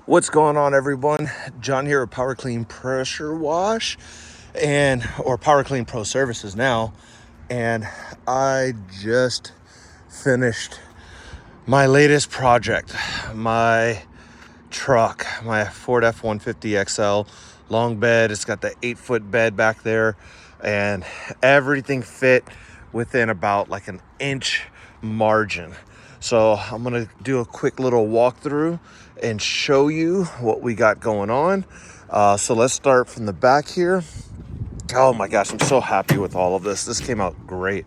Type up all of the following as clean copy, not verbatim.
What's going on, everyone? John here at Power Clean Pressure Wash or Power Clean Pro Services now. And I just finished my latest project, my truck, my Ford F-150 XL long bed. It's got the 8-foot bed back there, and everything fit within about like an inch margin. So I'm gonna do a quick little walkthrough and show you what we got going on. So let's start from the back here. Oh my gosh, I'm so happy with all of this. This came out great.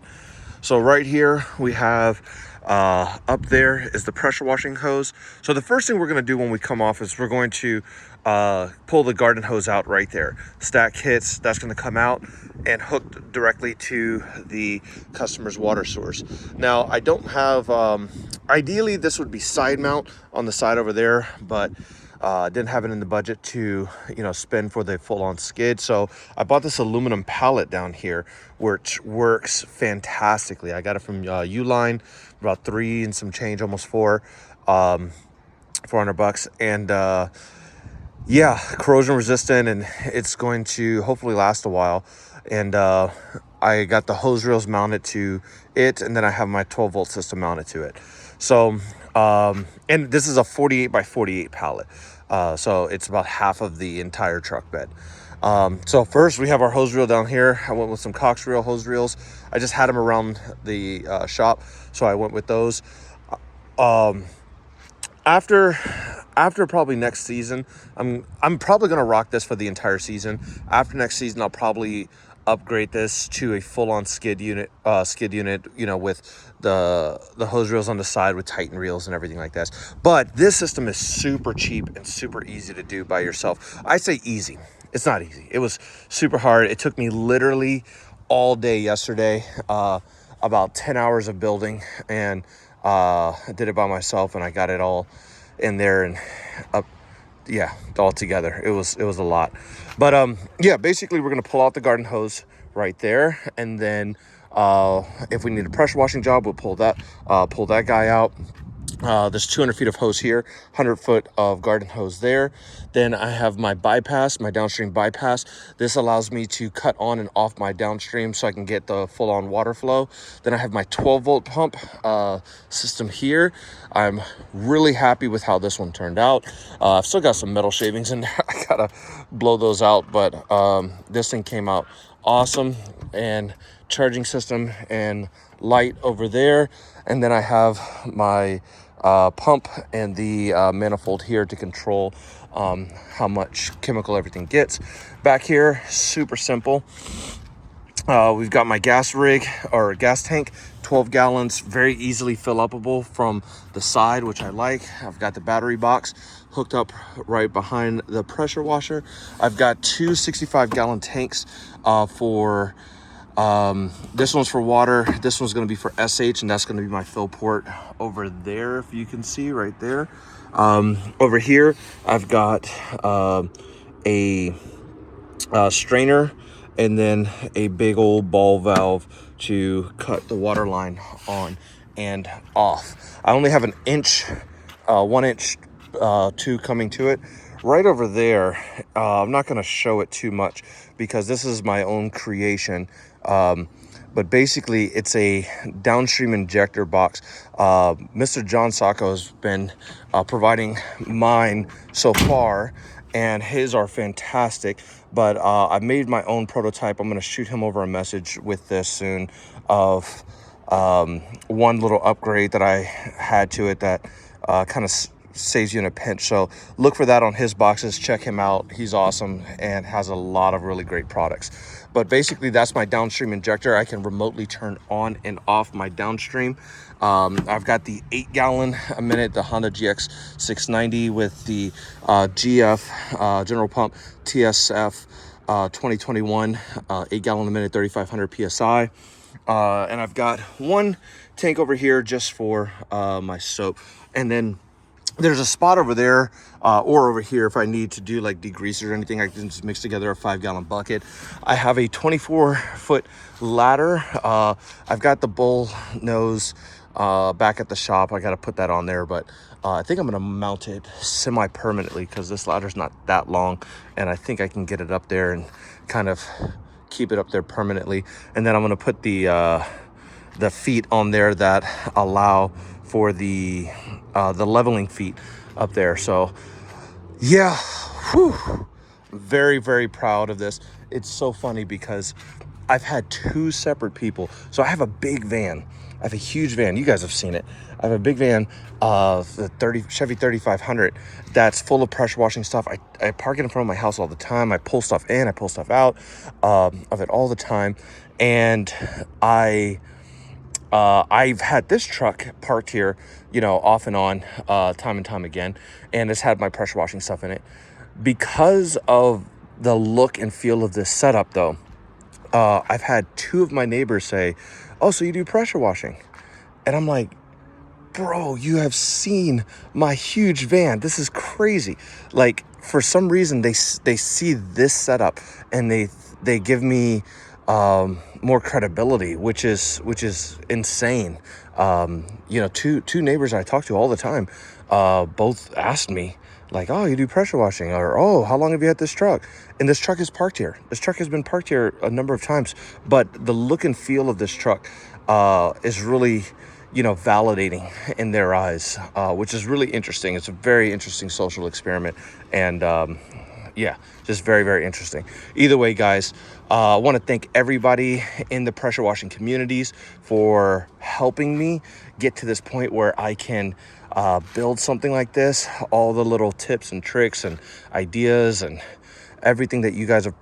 So right here we have up there is the pressure washing hose. So the first thing we're going to do when we come off is we're going to pull the garden hose out right there. Stack hits, that's going to come out and hooked directly to the customer's water source. Now I don't have, ideally this would be side mount on the side over there, but didn't have it in the budget to, spend for the full-on skid. So I bought this aluminum pallet down here, which works fantastically. I got it from Uline, about $3 and some change, almost $400. And yeah, corrosion resistant, and it's going to hopefully last a while. And I got the hose reels mounted to it, and then I have my 12-volt system mounted to it. So and this is a 48 by 48 pallet. So it's about half of the entire truck bed. So first we have our hose reel down here. I went with some Cox Reel hose reels. I just had them around the shop, so I went with those. After probably next season, I'm probably gonna rock this for the entire season. After next season, I'll probably upgrade this to a full-on skid unit, with the hose reels on the side with Titan reels and everything like that. But this system is super cheap and super easy to do by yourself. I say easy. It's not easy. It was super hard. It took me literally all day yesterday, about 10 hours of building, and I did it by myself, and I got it all in there and up, all together. It was a lot. But yeah, basically we're gonna pull out the garden hose right there, and then if we need a pressure washing job, we'll pull that guy out. There's 200 feet of hose here, 100 foot of garden hose there. Then I have my bypass, my downstream bypass. This allows me to cut on and off my downstream so I can get the full-on water flow. Then I have my 12-volt pump system here. I'm really happy with how this one turned out. I've still got some metal shavings in there. I gotta blow those out, but this thing came out awesome. And charging system and light over there. And then I have my pump and the manifold here to control how much chemical everything gets. Back here, super simple. We've got my gas rig or gas tank, 12 gallons, very easily fill upable from the side, which I like. I've got the battery box hooked up right behind the pressure washer. I've got two 65-gallon tanks for this one's for water, this one's going to be for SH, and that's going to be my fill port over there, if you can see right there. Over here I've got a strainer, and then a big old ball valve to cut the water line on and off. I only have an inch, 1 inch tube coming to it. Right over there, I'm not going to show it too much because this is my own creation. But basically it's a downstream injector box. Mr. John Sacco has been providing mine so far, and his are fantastic. But I've made my own prototype. I'm going to shoot him over a message with this soon of one little upgrade that I had to it that kind of saves you in a pinch. So look for that on his boxes. Check him out. He's awesome and has a lot of really great products. But basically that's my downstream injector. I can remotely turn on and off my downstream. I've got the 8 gallon a minute, the Honda GX 690 with the GF General Pump TSF 2021 8 gallon a minute, 3,500 PSI. And I've got one tank over here just for my soap. And then there's a spot over there or over here if I need to do like degreaser or anything. I can just mix together a 5-gallon bucket. I have a 24-foot ladder. I've got the bull nose back at the shop. I got to put that on there, but I think I'm going to mount it semi-permanently because this ladder's not that long, and I think I can get it up there and kind of keep it up there permanently. And then I'm going to put the feet on there that allow for the leveling feet up there. So yeah, whew, very, very proud of this. It's so funny because I've had two separate people. So I have a big van. I have a huge van. You guys have seen it. I have a big van, the Chevy 3500 that's full of pressure washing stuff. I park it in front of my house all the time. I pull stuff in, I pull stuff out of it all the time. And I've had this truck parked here, off and on, time and time again, and it's had my pressure washing stuff in it. Because of the look and feel of this setup, though, I've had two of my neighbors say, "Oh, so you do pressure washing?" And I'm like, "Bro, you have seen my huge van. This is crazy." Like, for some reason, they see this setup and they give me more credibility, which is insane. Two neighbors I talk to all the time, both asked me, like, "Oh, you do pressure washing?" Or, "Oh, how long have you had this truck?" And this truck is parked here. This truck has been parked here a number of times, but the look and feel of this truck is really, validating in their eyes, which is really interesting. It's a very interesting social experiment, and yeah, just very, very interesting. Either way, guys, I want to thank everybody in the pressure washing communities for helping me get to this point where I can build something like this. All the little tips and tricks and ideas and everything that you guys have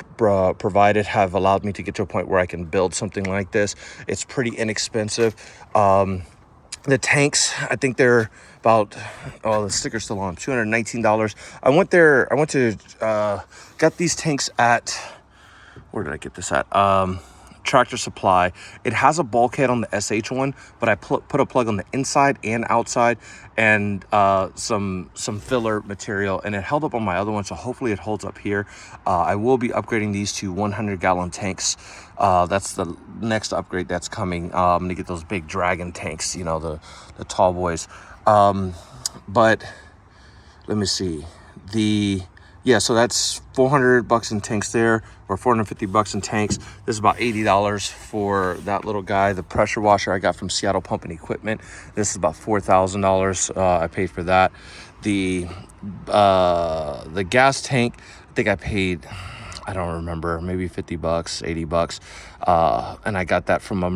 provided have allowed me to get to a point where I can build something like this. It's pretty inexpensive. The tanks, I think they're about, the sticker's still on, $219. Got these tanks at, where did I get this at? Tractor Supply. It has a bulkhead on the SH one, but I put a plug on the inside and outside, and some filler material, and it held up on my other one, so hopefully it holds up here. I will be upgrading these to 100-gallon tanks. That's the next upgrade that's coming. I'm gonna get those big dragon tanks, the tall boys. But let me see. So that's $400 in tanks there, or $450 in tanks. This is about $80 for that little guy. The pressure washer I got from Seattle Pump and Equipment. This is about $4,000. I paid for that. The gas tank, I think I paid, I don't remember, maybe $50, $80. And I got that from a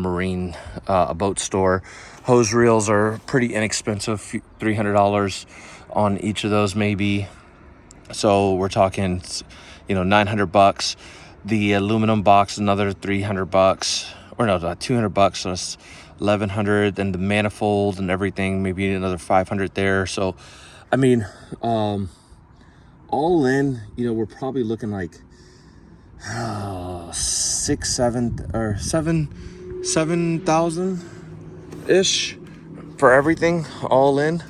boat store. Hose reels are pretty inexpensive, $300 on each of those maybe. So we're talking, $900. The aluminum box, another $300, or no, $200. So that's $1,100. And the manifold and everything, maybe another $500 there. So, I mean, all in, we're probably looking like $7,000 ish for everything, all in.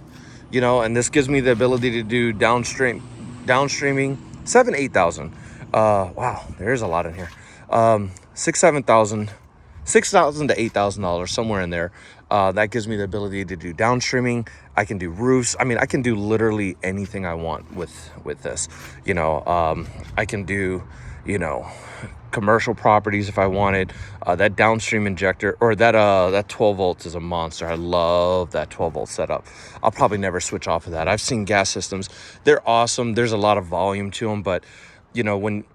And this gives me the ability to do downstreaming, $8,000. Wow, there's a lot in here. $6,000 to $8,000, somewhere in there. That gives me the ability to do downstreaming. I can do roofs. I mean, I can do literally anything I want with this. I can do, commercial properties if I wanted. That downstream injector, or that 12 volts is a monster. I love that 12 volt setup. I'll probably never switch off of that. I've seen gas systems. They're awesome. There's a lot of volume to them, but when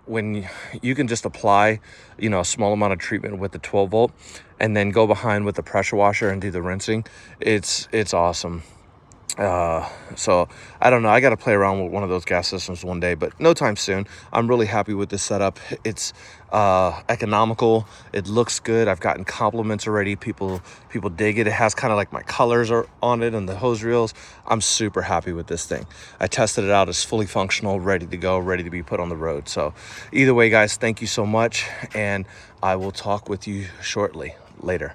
you can just apply, a small amount of treatment with the 12 volt and then go behind with the pressure washer and do the rinsing, it's awesome. So I don't know. I got to play around with one of those gas systems one day, but no time soon. I'm really happy with this setup. It's economical. It looks good. I've gotten compliments already. People dig it. It has kind of like my colors are on it and the hose reels. I'm super happy with this thing. I tested it out. It's fully functional, ready to go, ready to be put on the road. So either way, guys, thank you so much, and I will talk with you shortly. Later.